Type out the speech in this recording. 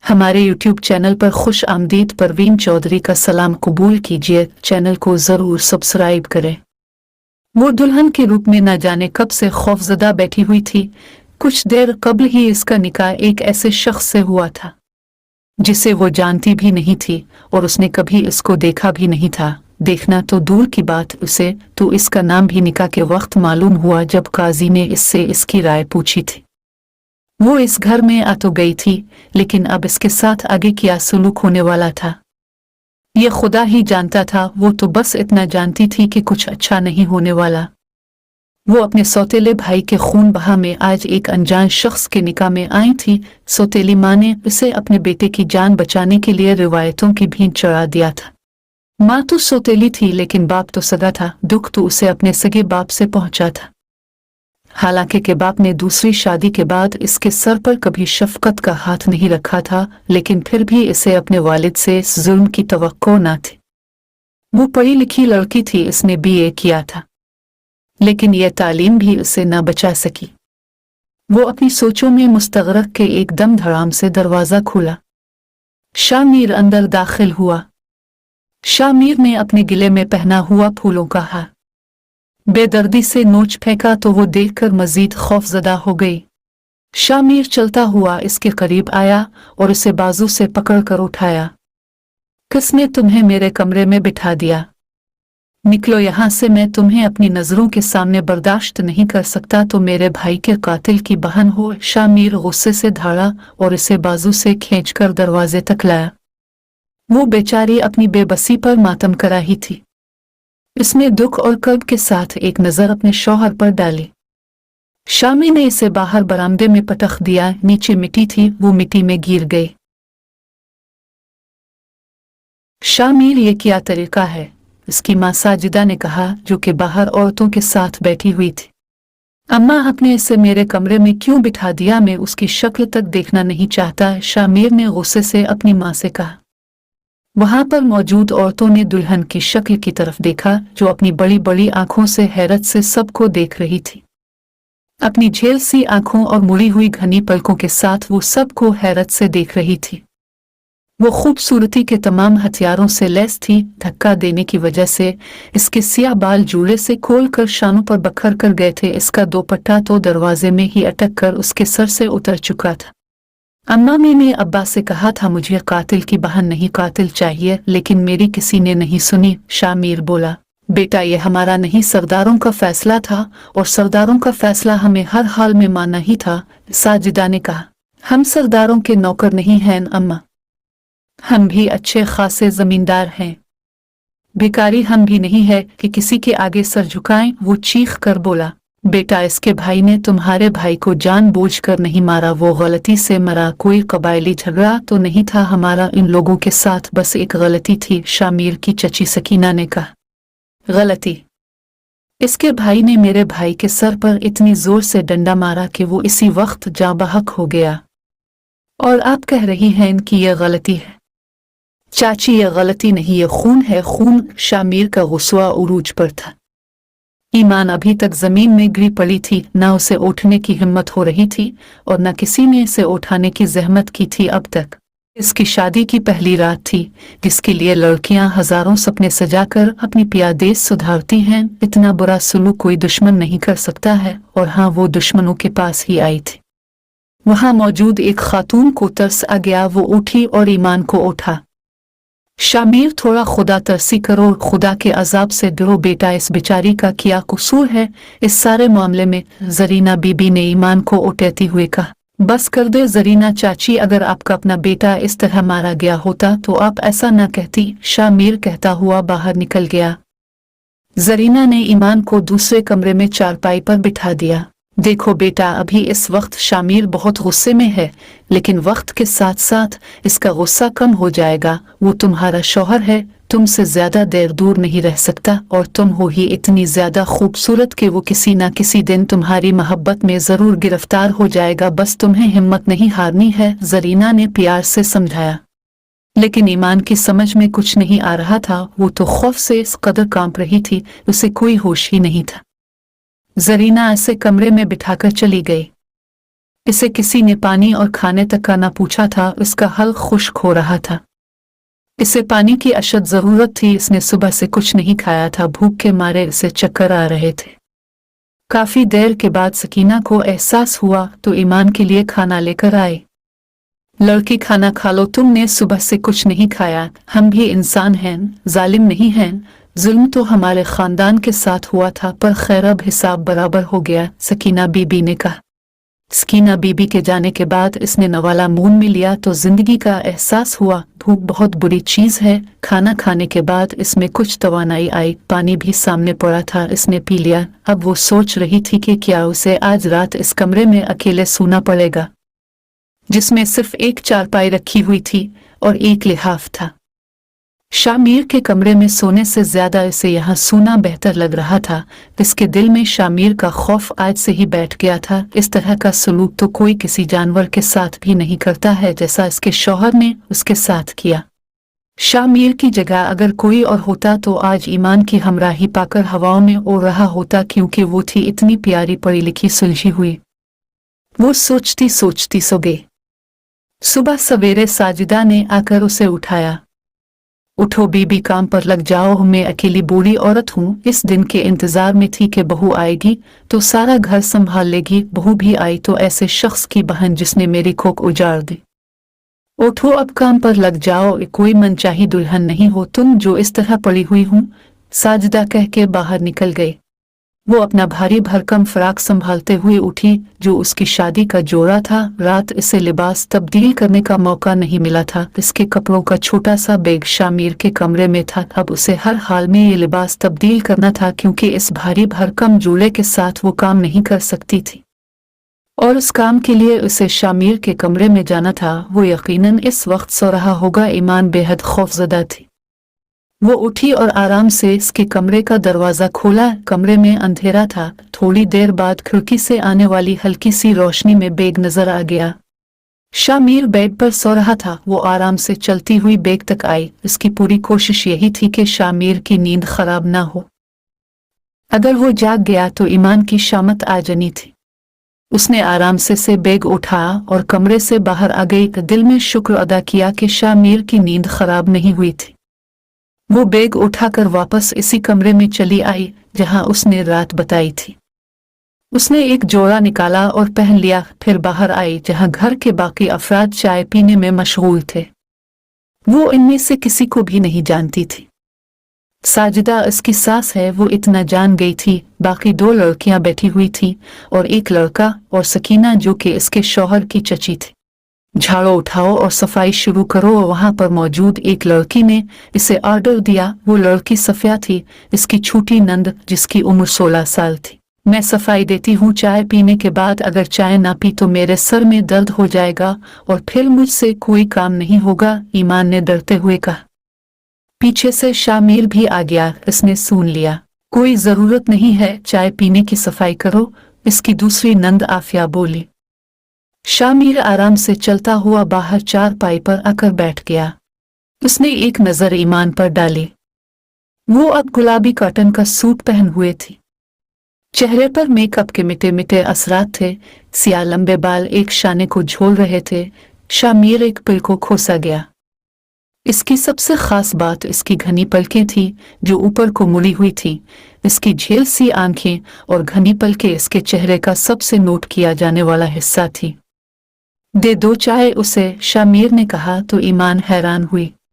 हमारे YouTube channel पर खुश आमदीद। परवीन चौधरी का सलाम कबूल कीजिए। चैनल को ज़रूर सब्सक्राइब करें। वो दुल्हन के रूप में न जाने कब से खौफजदा बैठी हुई थी। कुछ देर कबल ही इसका निकाह एक ऐसे शख्स से हुआ था जिसे वो जानती भी नहीं थी और उसने कभी इसको देखा भी नहीं था। देखना तो दूर की बात, उसे तो इसका नाम भी निकाह के वक्त मालूम हुआ जब काजी ने इससे इसकी राय पूछी थी। वो इस घर में आ तो गई थी, लेकिन अब इसके साथ आगे क्या सलूक होने वाला था ये खुदा ही जानता था। वो तो बस इतना जानती थी कि कुछ अच्छा नहीं होने वाला। वो अपने सौतेले भाई के खून बहा में आज एक अनजान शख्स के निकाह में आई थी। सौतेली माँ ने उसे अपने बेटे की जान बचाने के लिए रिवायतों की भीड़ चढ़ा दिया था। माँ तो सौतेली थी, लेकिन बाप तो सगा था। दुख तो उसे अपने सगे बाप से पहुंचा था। हालांकि के बाप ने दूसरी शादी के बाद इसके सर पर कभी शफकत का हाथ नहीं रखा था, लेकिन फिर भी इसे अपने वालिद से इस जुल्म की तवक्को न थी। वो पढ़ी लिखी लड़की थी, इसने BA किया था, लेकिन यह तालीम भी उसे न बचा सकी। वो अपनी सोचों में मुस्तगरक के एकदम धड़ाम से दरवाज़ा खुला। शामीर अंदर दाखिल हुआ। शामीर ने अपने गिले में पहना हुआ फूलों का हार बेदर्दी से नोच फेंका तो वो देखकर मजीद खौफजदा हो गई। शामीर चलता हुआ इसके करीब आया और उसे बाजू से पकड़कर उठाया। किसने तुम्हें मेरे कमरे में बिठा दिया? निकलो यहाँ से, मैं तुम्हें अपनी नजरों के सामने बर्दाश्त नहीं कर सकता। तो मेरे भाई के कातिल की बहन हो। शामीर गुस्से से धाड़ा और इसे बाजू से खींचकर दरवाजे तक लाया। वो बेचारी अपनी बेबसी पर मातम कराही थी। इसने दुख और कर्ब के साथ एक नजर अपने शौहर पर डाली। शामी ने इसे बाहर बरामदे में पटख दिया। नीचे मिट्टी थी, वो मिट्टी में गिर गई। शामीर, ये क्या तरीका है? इसकी माँ साजिदा ने कहा, जो कि बाहर औरतों के साथ बैठी हुई थी। अम्मा, आपने इसे मेरे कमरे में क्यों बिठा दिया? मैं उसकी शक्ल तक देखना नहीं चाहता। शामीर ने गुस्से से अपनी माँ से कहा। वहां पर मौजूद औरतों ने दुल्हन की शक्ल की तरफ देखा, जो अपनी बड़ी बड़ी आंखों से हैरत से सबको देख रही थी। अपनी झेल सी आंखों और मुड़ी हुई घनी पलकों के साथ वो सबको हैरत से देख रही थी। वो खूबसूरती के तमाम हथियारों से लैस थी। धक्का देने की वजह से इसके सियाह बाल जूड़े से खोलकर शानों पर बखर कर गए थे। इसका दोपट्टा तो दरवाजे में ही अटक कर उसके सर से उतर चुका था। अम्मा, मैंने अब्बा से कहा था मुझे कातिल की बहन नहीं कातिल चाहिए, लेकिन मेरी किसी ने नहीं सुनी। शामीर बोला, बेटा, ये हमारा नहीं सरदारों का फैसला था और सरदारों का फैसला हमें हर हाल में मानना ही था। साजिदा ने कहा, हम सरदारों के नौकर नहीं हैं अम्मा, हम भी अच्छे खासे जमींदार हैं। भिखारी हम भी नहीं है कि किसी के आगे सर झुकाएं। वो चीख कर बोला, बेटा, इसके भाई ने तुम्हारे भाई को जानबूझकर नहीं मारा, वो गलती से मरा। कोई कबायली झगड़ा तो नहीं था हमारा इन लोगों के साथ, बस एक गलती थी। शामीर की चची सकीना ने कहा, गलती? इसके भाई ने मेरे भाई के सर पर इतनी जोर से डंडा मारा कि वो इसी वक्त जाँ बहक हो गया, और आप कह रही हैं कि यह गलती है? चाची, यह गलती नहीं, यह खून है, खून। शामीर का गुस्सा उरूज पर था। ईमान अभी तक जमीन में गिरी पड़ी थी, न उसे उठने की हिम्मत हो रही थी और न किसी ने इसे उठाने की जहमत की थी अब तक। इसकी शादी की पहली रात थी, जिसके लिए लड़कियां हजारों सपने सजाकर अपनी प्यादेश सुधारती हैं। इतना बुरा सलूक कोई दुश्मन नहीं कर सकता है, और हाँ, वो दुश्मनों के पास ही आई थी। वहां मौजूद एक खातून को तरस आ गया। वो उठी और ईमान को उठा। शामीर, थोड़ा खुदा तरसी करो, खुदा के अजाब से डरो। बेटा, इस बेचारी का क्या कसूर है इस सारे मामले में? जरीना बीबी ने ईमान को उठेती हुए कहा, बस कर दे जरीना चाची, अगर आपका अपना बेटा इस तरह मारा गया होता तो आप ऐसा न कहती। शामीर कहता हुआ बाहर निकल गया। जरीना ने ईमान को दूसरे कमरे में चारपाई पर बिठा दिया। देखो बेटा, अभी इस वक्त शामीर बहुत गुस्से में है, लेकिन वक्त के साथ साथ इसका गुस्सा कम हो जाएगा। वो तुम्हारा शौहर है, तुमसे ज्यादा देर दूर नहीं रह सकता, और तुम हो ही इतनी ज्यादा खूबसूरत कि वो किसी ना किसी दिन तुम्हारी मोहब्बत में जरूर गिरफ्तार हो जाएगा। बस तुम्हें हिम्मत नहीं हारनी है, जरीना ने प्यार से समझाया। लेकिन ईमान की समझ में कुछ नहीं आ रहा था। वो तो खौफ से इस कदर कांप रही थी, उसे कोई होश ही नहीं था। जरीना ऐसे कमरे में बिठाकर चली गई। इसे किसी ने पानी और खाने तक का न पूछा था, इसका हल खुश्क हो रहा था। इसे पानी की अशद जरूरत थी, इसने सुबह से कुछ नहीं खाया था, भूख के मारे इसे चक्कर आ रहे थे। काफी देर के बाद सकीना को एहसास हुआ तो ईमान के लिए खाना लेकर आए। लड़की, खाना खा लो, तुमने सुबह से कुछ नहीं खाया, हम भी इंसान हैं, जालिम नहीं हैं, जुल्म तो हमारे खानदान के साथ हुआ था, पर खैर अब हिसाब बराबर हो गया, सकीना बीबी ने कहा। सकीना बीबी के जाने के बाद इसने नवाला मुंह में लिया तो जिंदगी का एहसास हुआ। भूख बहुत बुरी चीज है। खाना खाने के बाद इसमें कुछ तवानाई आई, पानी भी सामने पड़ा था, इसने पी लिया। अब वो सोच रही थी कि क्या उसे आज रात इस कमरे में अकेले सोना पड़ेगा, जिसमें सिर्फ एक चारपाई रखी हुई थी और एक लिहाफ था। शामिर के कमरे में सोने से ज्यादा इसे यहाँ सोना बेहतर लग रहा था। इसके दिल में शामिर का खौफ आज से ही बैठ गया था। इस तरह का सलूक तो कोई किसी जानवर के साथ भी नहीं करता है जैसा इसके शौहर ने उसके साथ किया। शामिर की जगह अगर कोई और होता तो आज ईमान की हमराही पाकर हवाओं में उड़ रहा होता, क्योंकि वो थी इतनी प्यारी, पढ़ी लिखी, सुलझी हुई। वो सोचती सोचती सो गई। सुबह सवेरे साजिदा ने आकर उसे उठाया। उठो बीबी, काम पर लग जाओ, मैं अकेली बूढ़ी औरत हूँ, इस दिन के इंतजार में थी कि बहू आएगी तो सारा घर संभाल लेगी। बहू भी आई तो ऐसे शख्स की बहन जिसने मेरी कोख उजाड़ दी। उठो, अब काम पर लग जाओ, कोई मनचाही दुल्हन नहीं हो तुम जो इस तरह पड़ी हुई हूँ। साजिदा कह के बाहर निकल गई। वो अपना भारी भरकम फ्राक संभालते हुए उठी जो उसकी शादी का जोड़ा था। रात इसे लिबास तब्दील करने का मौका नहीं मिला था। इसके कपड़ों का छोटा सा बैग शामिर के कमरे में था। अब उसे हर हाल में ये लिबास तब्दील करना था, क्योंकि इस भारी भरकम जोड़े के साथ वो काम नहीं कर सकती थी, और उस काम के लिए उसे शामिर के कमरे में जाना था। वो यकीनन इस वक्त सो रहा होगा। ईमान बेहद खौफजदा थी। वो उठी और आराम से इसके कमरे का दरवाजा खोला। कमरे में अंधेरा था। थोड़ी देर बाद खिड़की से आने वाली हल्की सी रोशनी में बैग नजर आ गया। शामिर बेड पर सो रहा था। वो आराम से चलती हुई बैग तक आई। इसकी पूरी कोशिश यही थी कि शामिर की नींद खराब ना हो। अगर वो जाग गया तो ईमान की शामत आ जानी थी। उसने आराम से बैग उठाया और कमरे से बाहर आ गई। दिल में शुक्र अदा किया कि शामिर की नींद खराब नहीं हुई थी। वो बैग उठाकर वापस इसी कमरे में चली आई जहां उसने रात बताई थी। उसने एक जोड़ा निकाला और पहन लिया। फिर बाहर आई जहां घर के बाकी अफराद चाय पीने में मशगूल थे। वो इनमें से किसी को भी नहीं जानती थी। साजिदा इसकी सास है, वो इतना जान गई थी। बाकी दो लड़कियां बैठी हुई थी और एक लड़का, और सकीना जो कि इसके शौहर की चची थी। झाड़ू उठाओ और सफाई शुरू करो। वहां पर मौजूद एक लड़की ने इसे ऑर्डर दिया। वो लड़की सफिया थी, इसकी छोटी नंद जिसकी उम्र 16 साल थी। मैं सफाई देती हूँ, चाय पीने के बाद अगर चाय ना पी तो मेरे सर में दर्द हो जाएगा और फिर मुझसे कोई काम नहीं होगा, ईमान ने डरते हुए कहा। पीछे से शामिर भी आ गया। इसने सुन लिया। कोई जरूरत नहीं है, चाय पीने की, सफाई करो, इसकी दूसरी नंद आफिया बोली। शामिर आराम से चलता हुआ बाहर चारपाई पर आकर बैठ गया। उसने एक नजर ईमान पर डाली। वो अब गुलाबी कॉटन का सूट पहन हुए थी। चेहरे पर मेकअप के मिटे मिटे असरात थे। सियाह लंबे बाल एक शाने को झोल रहे थे। शामिर एक पल को खोसा गया। इसकी सबसे खास बात इसकी घनी पलकें थी जो ऊपर को मुड़ी हुई थी। इसकी झील सी आंखें और घनी पलकें इसके चेहरे का सबसे नोट किया जाने वाला हिस्सा थी। दे दो चाय उसे, शामिर ने कहा तो ईमान हैरान हुई।